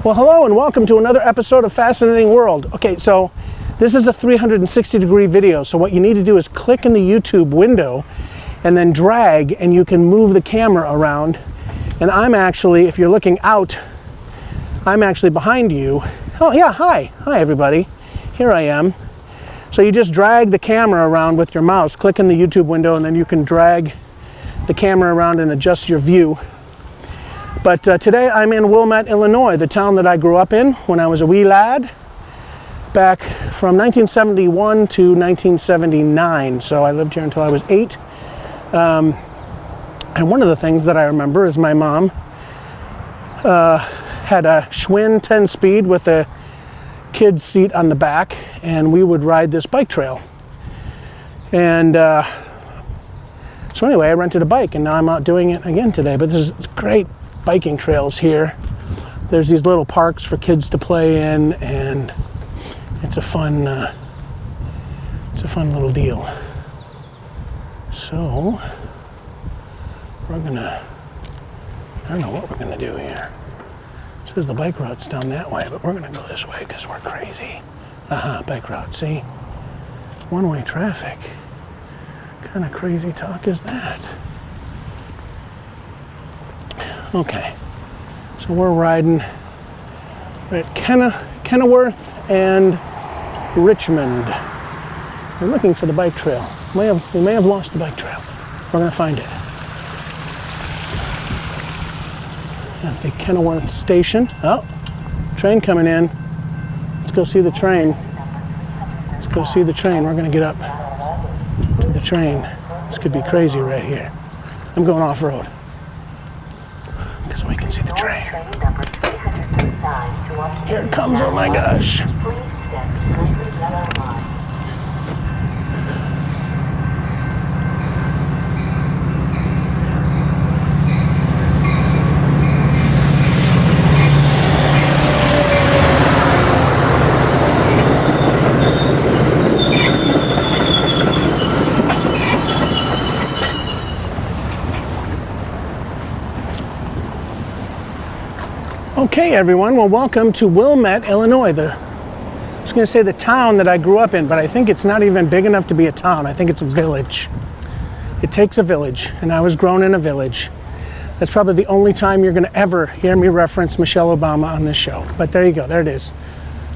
Well, hello and welcome to another episode of Fascinating World. Okay, so this is a 360-degree video, so what you need to do is click in the YouTube window and then drag, and you can move the camera around. And I'm actually, if you're looking out, I'm actually behind you. Oh yeah, hi everybody. Here I am. So you just drag the camera around with your mouse, click in the YouTube window, and then you can drag the camera around and adjust your view. But today I'm in Wilmette, Illinois, the town that I grew up in when I was a wee lad, back from 1971 to 1979. So I lived here until I was 8. And one of the things that I remember is my mom had a Schwinn 10-speed with a kid's seat on the back, and we would ride this bike trail. And so anyway, I rented a bike, and now I'm out doing it again today. But this is great biking trails here. There's these little parks for kids to play in, and it's a fun little deal. So we're gonna, I don't know what we're gonna do here. It says the bike route's down that way, but we're gonna go this way because we're crazy. Bike route, see? One-way traffic. What kind of crazy talk is that? Okay, so we're riding at Kenilworth and Richmond. We're looking for the bike trail. We may have lost the bike trail. We're gonna find it. At the Kenilworth station. Oh, train coming in. Let's go see the train. Let's go see the train. We're gonna get up to the train. This could be crazy right here. I'm going off-road because we can see the train. Here it comes, oh my gosh. Okay, everyone. Well, welcome to Wilmette, Illinois. I was going to say the town that I grew up in, but I think it's not even big enough to be a town. I think it's a village. It takes a village, and I was grown in a village. That's probably the only time you're going to ever hear me reference Michelle Obama on this show. But there you go. There it is.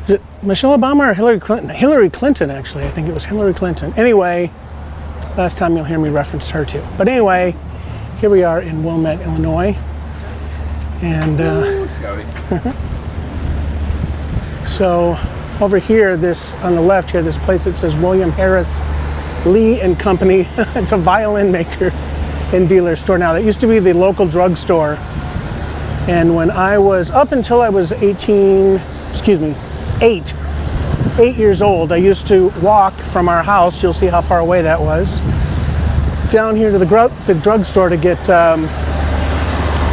Is it Michelle Obama or Hillary Clinton? Hillary Clinton, actually. I think it was Hillary Clinton. Anyway, last time you'll hear me reference her too. But anyway, here we are in Wilmette, Illinois. And so over here, this on the left here, this place that says William Harris Lee and Company. It's a violin maker and dealer store now. That used to be the local drugstore. And when I was, up until I was 8 years old, I used to walk from our house, you'll see how far away that was, down here to the drugstore to get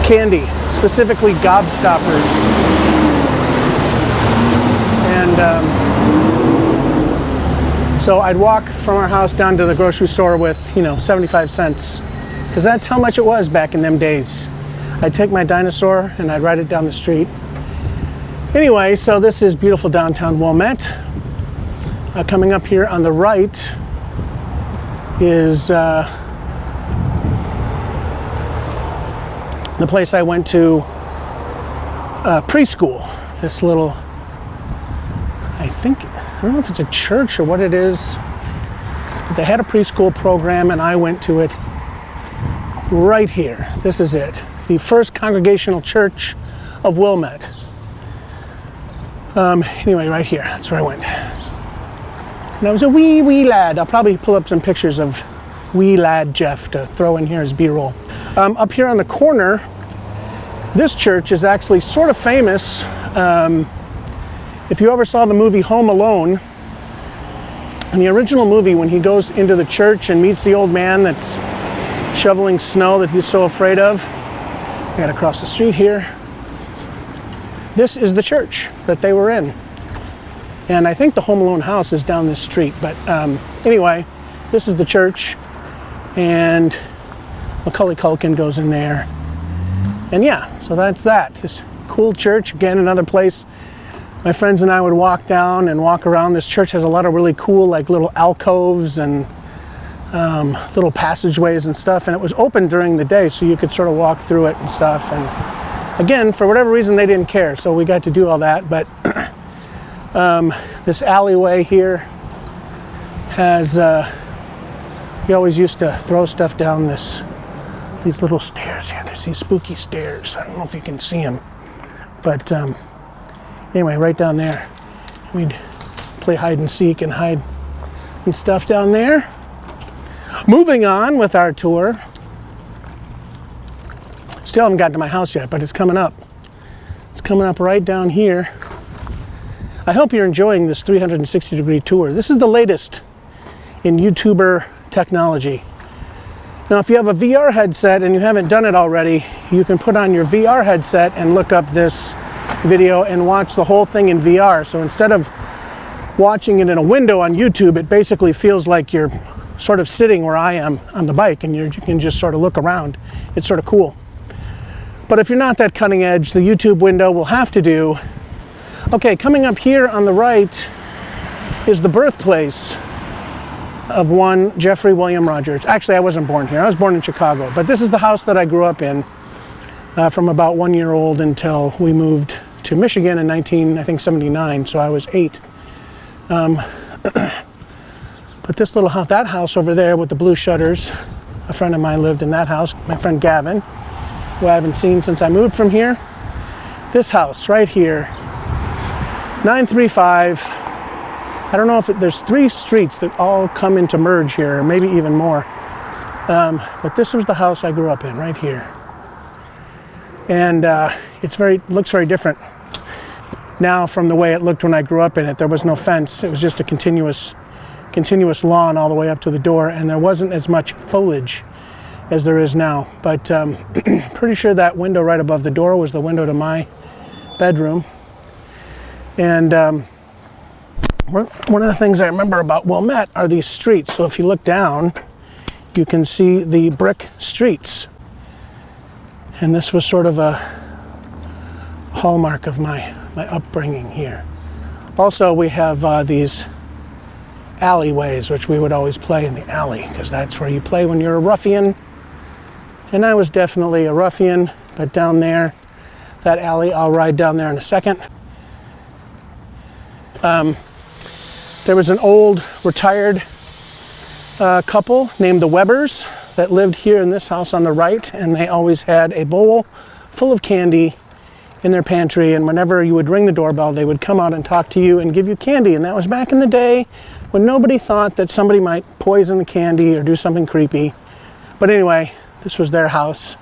candy, specifically Gobstoppers. And so I'd walk from our house down to the grocery store with, 75 cents, because that's how much it was back in them days. I'd take my dinosaur and I'd ride it down the street. Anyway, so this is beautiful downtown Wilmette. Coming up here on the right is the place I went to preschool. This little, I don't know if it's a church or what it is, but they had a preschool program and I went to it right here. This is it. The First Congregational Church of Wilmette. Anyway, right here, that's where I went. And I was a wee lad. I'll probably pull up some pictures of wee lad Jeff to throw in here as B-roll. Up here on the corner, this church is actually sort of famous. If you ever saw the movie Home Alone, in the original movie, when he goes into the church and meets the old man that's shoveling snow that he's so afraid of, I gotta cross the street here. This is the church that they were in. And I think the Home Alone house is down this street. But anyway, this is the church. And Macaulay Culkin goes in there. And yeah, so that's that. This Cool church. Again, another place my friends and I would walk down and walk around. This church has a lot of really cool, like, little alcoves and little passageways and stuff, and it was open during the day, so you could sort of walk through it and stuff. And again, for whatever reason, they didn't care, so we got to do all that. But this alleyway here has, we always used to throw stuff down these little stairs here. There's these spooky stairs. I don't know if you can see them, but anyway, right down there, we'd play hide and seek and hide and stuff down there. Moving on with our tour. Still haven't gotten to my house yet, but it's coming up. It's coming up right down here. I hope you're enjoying this 360-degree tour. This is the latest in YouTuber technology. Now, if you have a VR headset and you haven't done it already, you can put on your VR headset and look up this video and watch the whole thing in VR. So instead of watching it in a window on YouTube, it basically feels like you're sort of sitting where I am on the bike, and you can just sort of look around. It's sort of cool. But if you're not that cutting edge, the YouTube window will have to do. Okay, coming up here on the right is the birthplace of one Jeffrey William Rogers. Actually, I wasn't born here. I was born in Chicago, but this is the house that I grew up in from about 1 year old until we moved to Michigan in 1979, so I was 8. But this little house, that house over there with the blue shutters, a friend of mine lived in that house, my friend Gavin, who I haven't seen since I moved from here. This house right here, 935. I don't know if there's 3 streets that all come into merge here, or maybe even more. But this was the house I grew up in, right here. And it looks very different now from the way it looked when I grew up in it. There was no fence. It was just a continuous lawn all the way up to the door, and there wasn't as much foliage as there is now. But pretty sure that window right above the door was the window to my bedroom. And one of the things I remember about Wilmette are these streets. So if you look down, you can see the brick streets. And this was sort of a hallmark of my upbringing here. Also, we have these alleyways, which we would always play in the alley, because that's where you play when you're a ruffian. And I was definitely a ruffian, but down there, that alley, I'll ride down there in a second. There was an old retired couple named the Webbers that lived here in this house on the right, and they always had a bowl full of candy in their pantry, and whenever you would ring the doorbell, they would come out and talk to you and give you candy. And that was back in the day when nobody thought that somebody might poison the candy or do something creepy. But anyway, this was their house,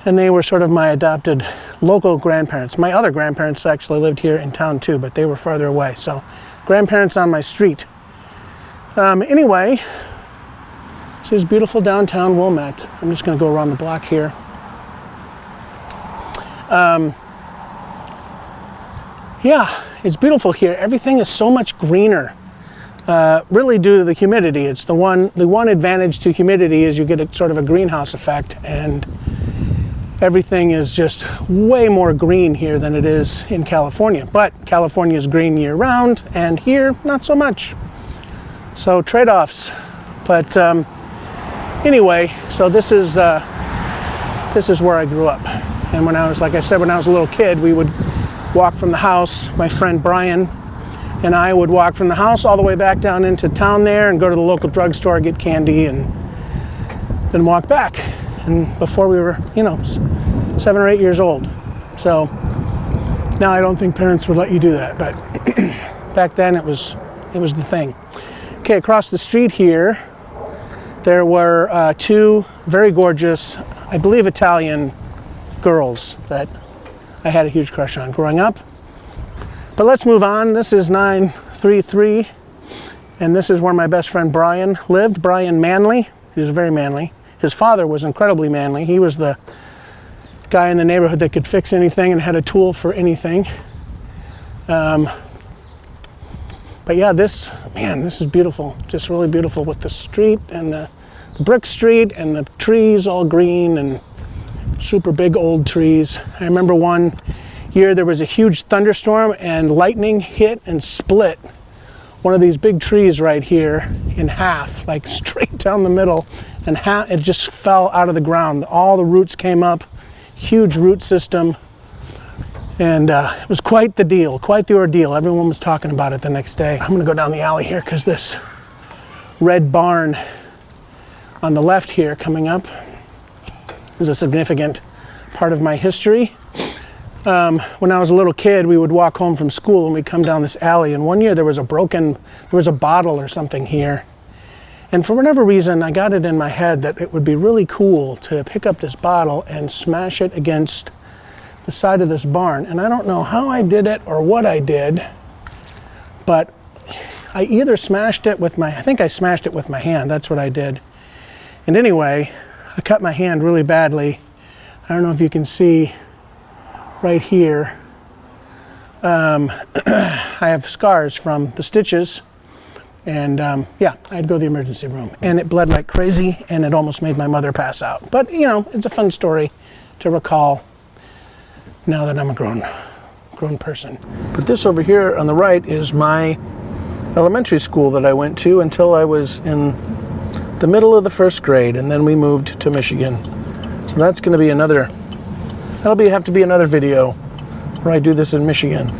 and they were sort of my adopted local grandparents. My other grandparents actually lived here in town too, but they were farther away. So grandparents on my street. Anyway, this is beautiful downtown Wilmette. I'm just going to go around the block here. Yeah, it's beautiful here. Everything is so much greener, really due to the humidity. It's the one advantage to humidity is you get a sort of a greenhouse effect, and everything is just way more green here than it is in California. But California is green year round, and here, not so much. So trade-offs. But anyway, so this is where I grew up. And when I was, like I said, when I was a little kid, we would walk from the house. My friend Brian and I would walk from the house all the way back down into town there and go to the local drugstore, get candy, and then walk back. And before we were, 7 or 8 years old. So now I don't think parents would let you do that, but back then it was the thing. Okay, across the street here, there were 2 very gorgeous, I believe Italian girls that I had a huge crush on growing up. But let's move on. This is 933, and this is where my best friend Brian lived. Brian Manley. He was very manly. His father was incredibly manly. He was the guy in the neighborhood that could fix anything and had a tool for anything. But yeah, this is beautiful. Just really beautiful with the street and the brick street and the trees all green, and super big old trees. I remember one year there was a huge thunderstorm and lightning hit and split one of these big trees right here in half, like straight down the middle, and it just fell out of the ground. All the roots came up, huge root system, and it was quite the deal, quite the ordeal. Everyone was talking about it the next day. I'm gonna go down the alley here because this red barn on the left here coming up is a significant part of my history. When I was a little kid, we would walk home from school and we'd come down this alley, and one year there was a bottle or something here. And for whatever reason, I got it in my head that it would be really cool to pick up this bottle and smash it against the side of this barn. And I don't know how I did it or what I did, but I either smashed it with I think I smashed it with my hand. That's what I did. And anyway, I cut my hand really badly. I don't know if you can see right here. I have scars from the stitches, and yeah, I had to go to the emergency room, and it bled like crazy, and it almost made my mother pass out. But you know, it's a fun story to recall now that I'm a grown person. But this over here on the right is my elementary school that I went to until I was in the middle of the first grade, and then we moved to Michigan. So that's going to be have to be another video where I do this in Michigan.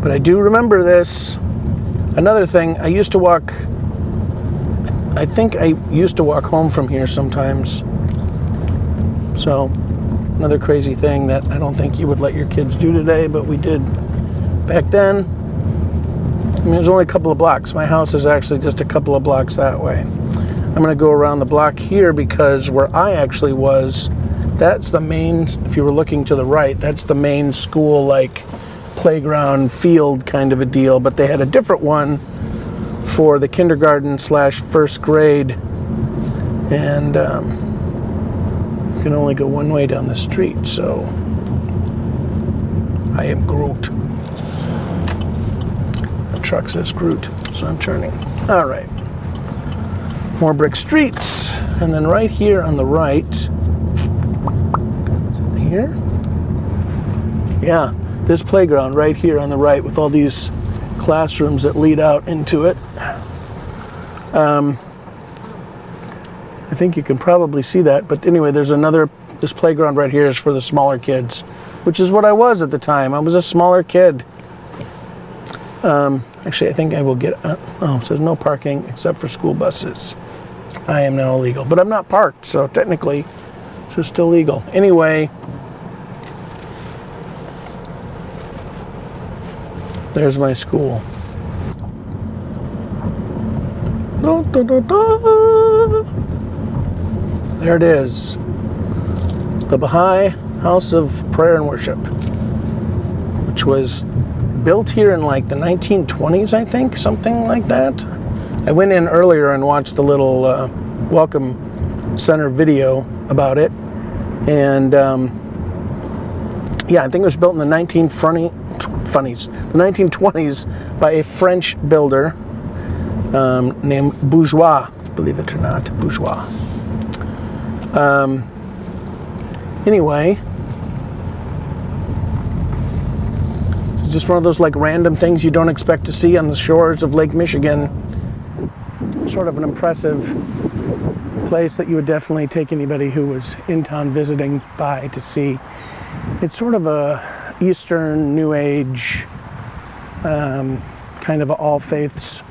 But I do remember this. Another thing, I think I used to walk home from here sometimes. So, another crazy thing that I don't think you would let your kids do today, but we did back then. I mean, it was only a couple of blocks. My house is actually just a couple of blocks that way. I'm going to go around the block here because where I actually was, that's the main, if you were looking to the right, that's the main school, like playground field kind of a deal. But they had a different one for the kindergarten / first grade. And you can only go one way down the street. So I am Groot. The truck says Groot, so I'm turning. All right. More brick streets, and then right here on the right, is it here? Yeah, this playground right here on the right with all these classrooms that lead out into it. I think you can probably see that, but anyway, this playground right here is for the smaller kids, which is what I was at the time. I was a smaller kid. Actually, I think I will get, it says no parking except for school buses. I am now illegal, but I'm not parked, so technically, it's still legal. Anyway, there's my school. Da, da, da, da. There it is. The Baha'i House of Prayer and Worship, which was built here in like the 1920s, I think, something like that. I went in earlier and watched the little Welcome Center video about it, and yeah, I think it was built in the 1920s by a French builder named Bourgeois, believe it or not, Bourgeois. Anyway, it's just one of those like random things you don't expect to see on the shores of Lake Michigan. Sort of an impressive place that you would definitely take anybody who was in town visiting by to see. It's sort of a Eastern New Age kind of all faiths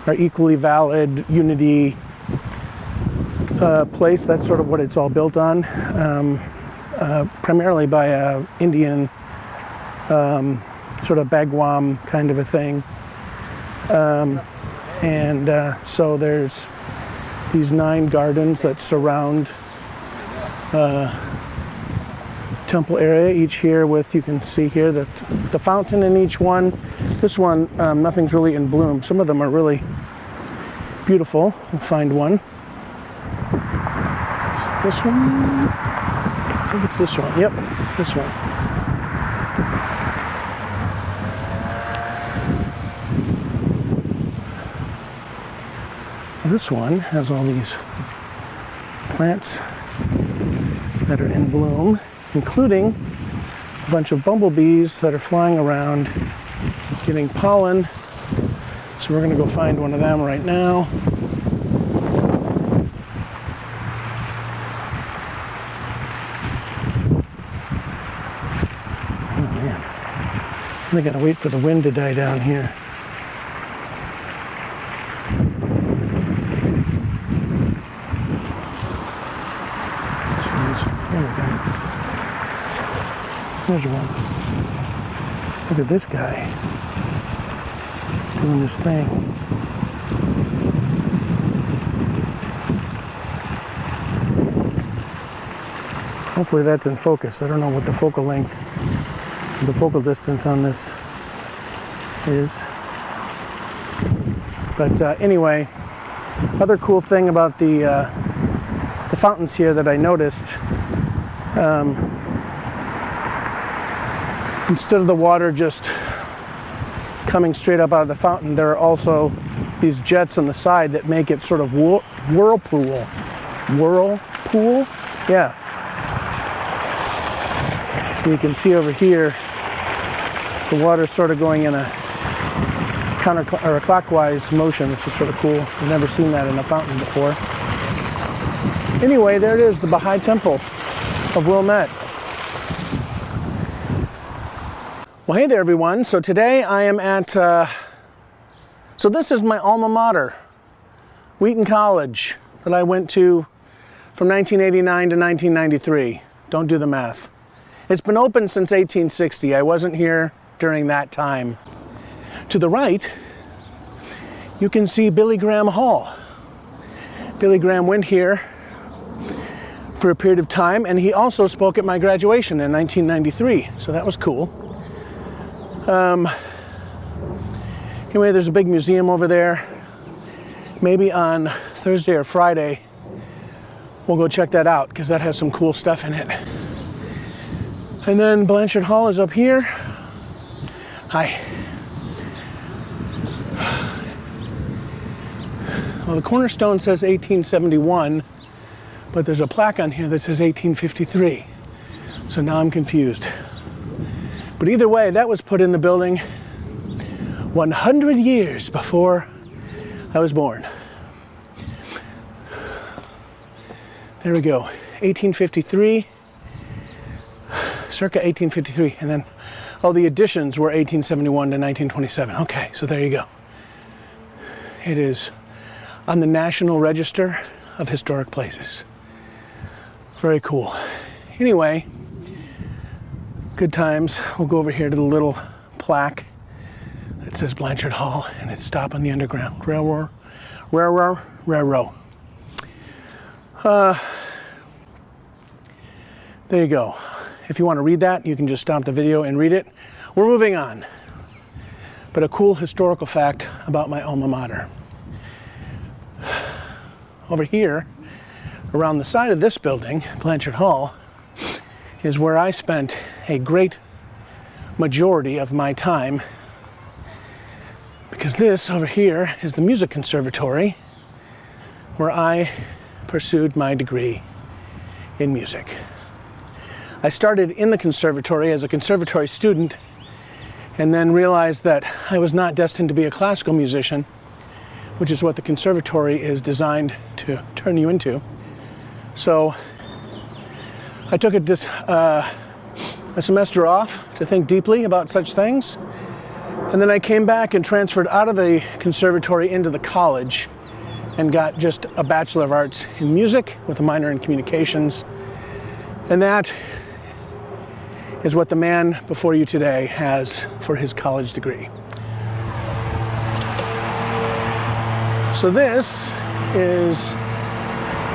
are equally valid unity place. That's sort of what it's all built on, primarily by a Indian sort of Bagwam kind of a thing. So there's these 9 gardens that surround temple area, each here with, you can see here, the fountain in each one. This one, nothing's really in bloom. Some of them are really beautiful. We'll find one. Is it this one? I think it's this one. Yep, this one. This one has all these plants that are in bloom, including a bunch of bumblebees that are flying around getting pollen. So we're going to go find one of them right now. Oh man, I gotta wait for the wind to die down here. There we go. There's one. Look at this guy doing this thing. Hopefully that's in focus. I don't know what the focal length, the focal distance on this is. But anyway, other cool thing about the fountains here that I noticed, instead of the water just coming straight up out of the fountain, there are also these jets on the side that make it sort of whirlpool. Whirlpool? Yeah. So you can see over here, the water sort of going in a clockwise motion, which is sort of cool. I've never seen that in a fountain before. Anyway, there it is, the Baha'i Temple of Wilmette. Well, hey there, everyone. So today I am at, so this is my alma mater, Wheaton College, that I went to from 1989 to 1993. Don't do the math. It's been open since 1860. I wasn't here during that time. To the right, you can see Billy Graham Hall. Billy Graham went here for a period of time, and he also spoke at my graduation in 1993, so that was cool. Anyway, there's a big museum over there. Maybe on Thursday or Friday, we'll go check that out, because that has some cool stuff in it. And then Blanchard Hall is up here. Hi. Well, the cornerstone says 1871, but there's a plaque on here that says 1853. So now I'm confused. But either way, that was put in the building 100 years before I was born. There we go, 1853, circa 1853, and then, oh, the additions were 1871 to 1927. Okay, so there you go. It is on the National Register of Historic Places. Very cool. Anyway, good times. We'll go over here to the little plaque that says Blanchard Hall, and it's Stop on the Underground Railroad. There you go. If you want to read that, you can just stop the video and read it. We're moving on. But a cool historical fact about my alma mater. Over here, around the side of this building, Blanchard Hall, is where I spent a great majority of my time, because this over here is the Music Conservatory, where I pursued my degree in music. I started in the conservatory as a conservatory student, and then realized that I was not destined to be a classical musician, which is what the conservatory is designed to turn you into. So I took a semester off to think deeply about such things. And then I came back and transferred out of the conservatory into the college and got just a Bachelor of Arts in Music with a minor in Communications. And that is what the man before you today has for his college degree. So this is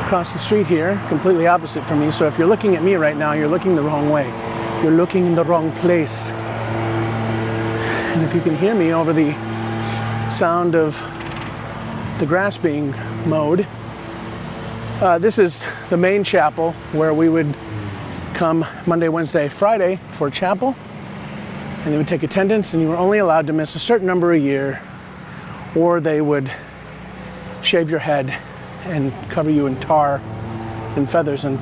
across the street here, completely opposite from me. So if you're looking at me right now, you're looking the wrong way. You're looking in the wrong place. And if you can hear me over the sound of the grass being mowed, this is the main chapel where we would come Monday, Wednesday, Friday for chapel. And they would take attendance, and you were only allowed to miss a certain number a year, or they would shave your head and cover you in tar in feathers and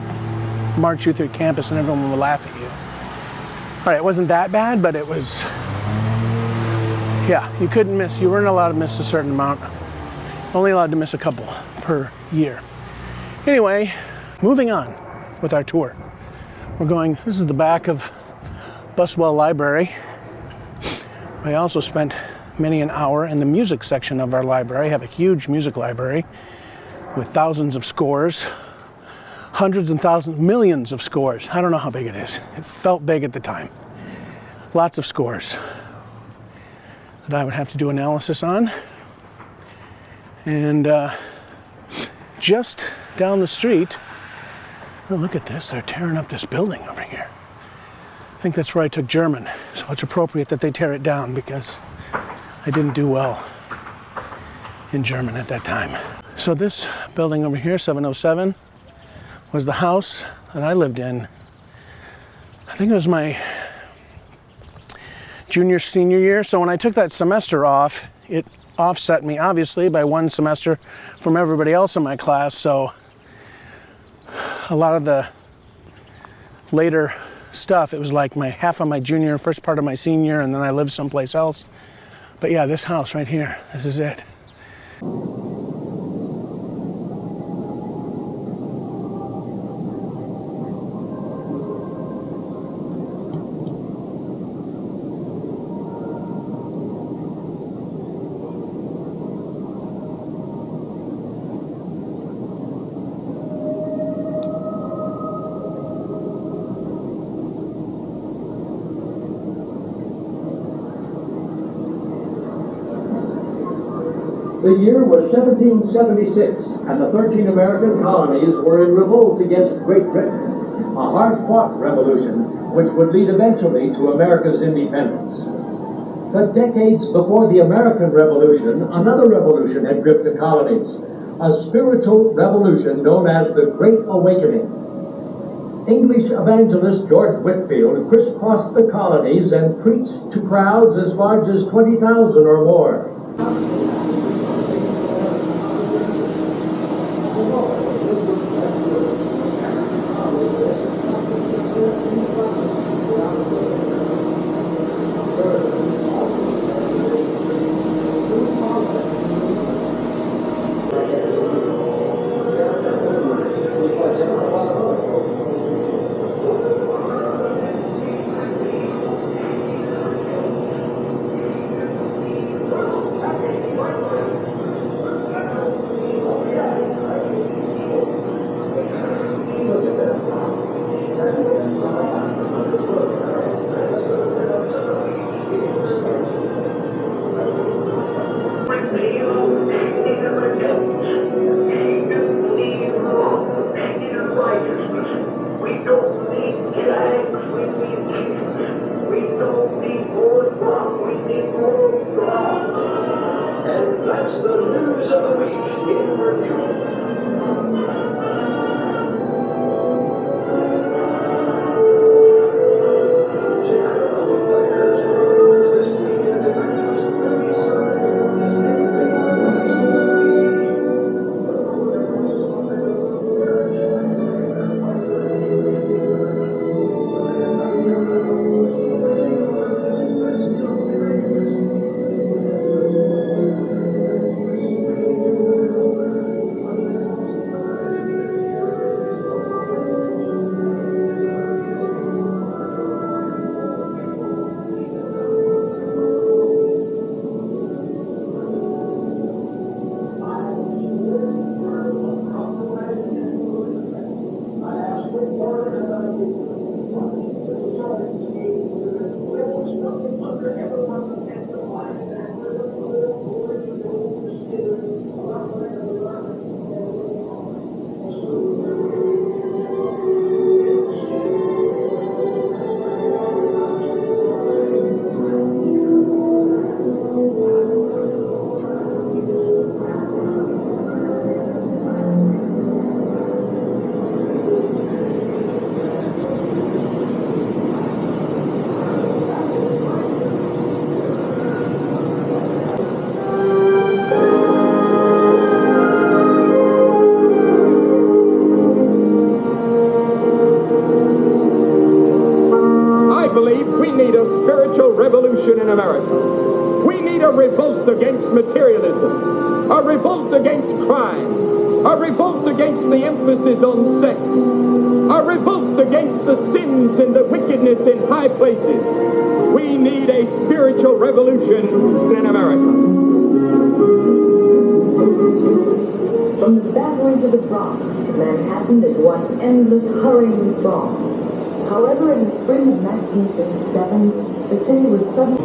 march you through campus and everyone would laugh at you. All right, it wasn't that bad, but it was, yeah, you couldn't miss. You weren't allowed to miss a certain amount. Only allowed to miss a couple per year. Anyway, moving on with our tour. We're going, this is the back of Buswell Library. I also spent many an hour in the music section of our library. I have a huge music library with thousands of scores, hundreds and thousands, millions of scores. I don't know how big it is. It felt big at the time. Lots of scores that I would have to do analysis on. And just down the street, oh, look at this, they're tearing up this building over here. I think that's where I took German, so it's appropriate that they tear it down because I didn't do well in German at that time. So this building over here, 707, was the house that I lived in. I think it was my junior, senior year. So when I took that semester off, it offset me obviously by one semester from everybody else in my class. So a lot of the later stuff, it was like my half of my junior, first part of my senior, and then I lived someplace else. But yeah, this house right here, this is it. The year was 1776, and the 13 American colonies were in revolt against Great Britain, a hard-fought revolution which would lead eventually to America's independence. But decades before the American Revolution, another revolution had gripped the colonies, a spiritual revolution known as the Great Awakening. English evangelist George Whitefield crisscrossed the colonies and preached to crowds as large as 20,000 or more. believe we need a spiritual revolution in America. We need a revolt against materialism, a revolt against crime, a revolt against the emphasis on sex, a revolt against the sins and the wickedness in high places. We need a spiritual revolution in America. From the Battery to the Bronx, Manhattan is one endless hurrying throng. However, in the spring of 1957, the city was suddenly...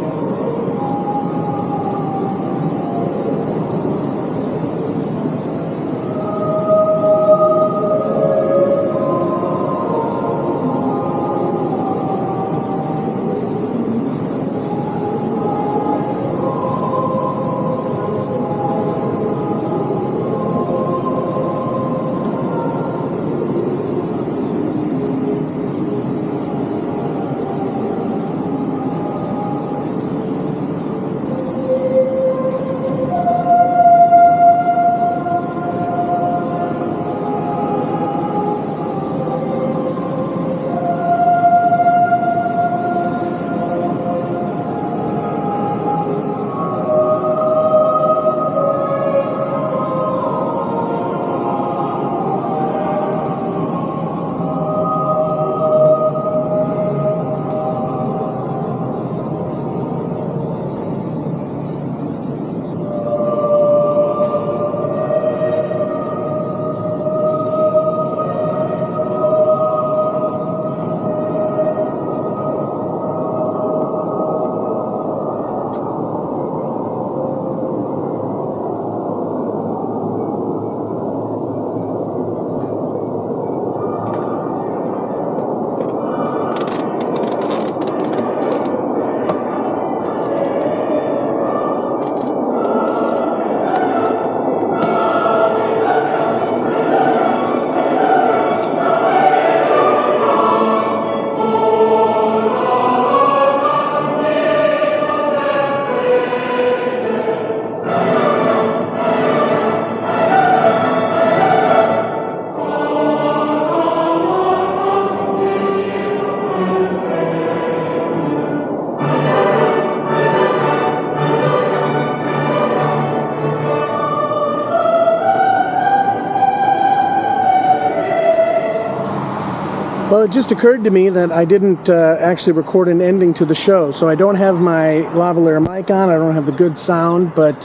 Well, it just occurred to me that I didn't actually record an ending to the show, so I don't have my lavalier mic on, I don't have the good sound, but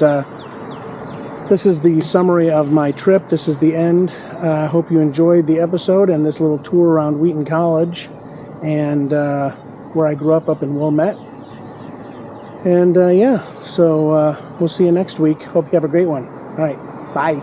this is the summary of my trip. This is the end. I hope you enjoyed the episode and this little tour around Wheaton College and where I grew up in Wilmette. And yeah, so we'll see you next week. Hope you have a great one. All right, bye.